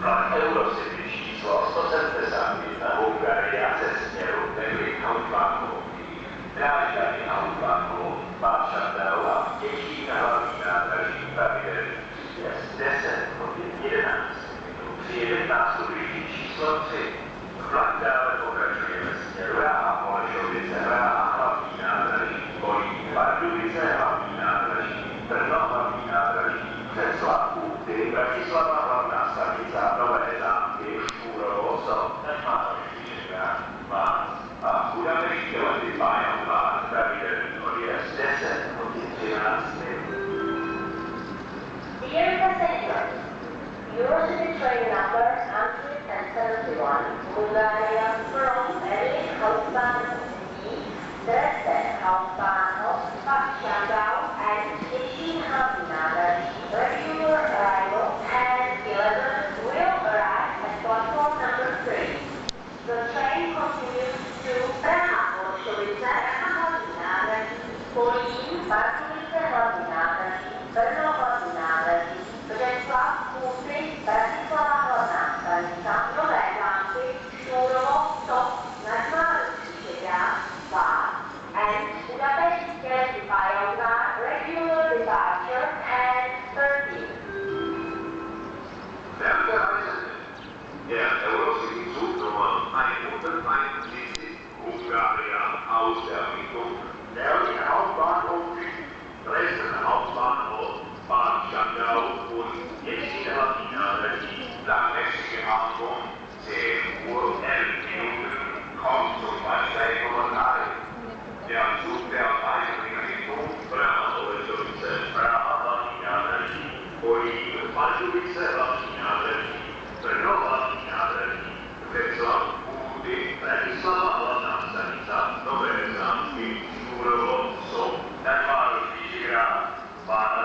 Vlak Eurocity číslo 171 Bulgaria ze směru Berlin Hauptbahnhof, Drážďany Hauptbahnhof, Václav a Těšín na hlavní nádraží pravidelný příjezd 10 hodin 11 minut. Přijede následující číslo 3. Vlak dále pokračuje ve směru Praha, Holešovice, Praha, hlavní nádraží, Kolín, Pardubice, hlavní nádraží, Brno, hlavní nádraží, Břeclav, Úty, Bratislava, hlavná stanica, Nové Zámky, Škůrovo, Netmánoviště, Vás a Budapešť lety Pájov Vás, pravidelný odjezd 10 hodin 13 minut. Dear passengers, Eurocity train number 171, Bulgaria from Berlin Hauptbahnhof, Dresden Hauptbahnhof, Shanghai and Tianjin Hauptbahnhof. Regular arrival at 11 will arrive at platform number 3. The train continues to Praha, Holešovice, hlavní nádraží, Kolín, Pardubice, hlavní nádraží, Brno, hlavní nádraží, Břeclav, Úty, Bratislava, hlavná stanica, Nové Zámky, Štúrovo, Top, Netmánoviště, Vás, and Budapest Keleti Pályovár, regular departure 10:30. Werte Reisende, der Eurocity-Zug Nummer 171 Bulgaria aus der Richtung Berlin Hauptbahnhof, Dresden Hauptbahnhof, Bad Schandau und Těšín hlavní nádraží za dnešní Abend 10 Uhr 11 Minuten kommt zum Bahnsteig 3. Der Zug der weiteren Richtung Praha, Holešovice, Praha, hlavní nádraží, Kolín, Pardubice, hlavní nádraží, Brno, hlavní nádraží, Břeclav, Úty, Bratislava, hlavná stanica, Nové Zámky, Škůrovo, Sop, Netmánoviště, Václav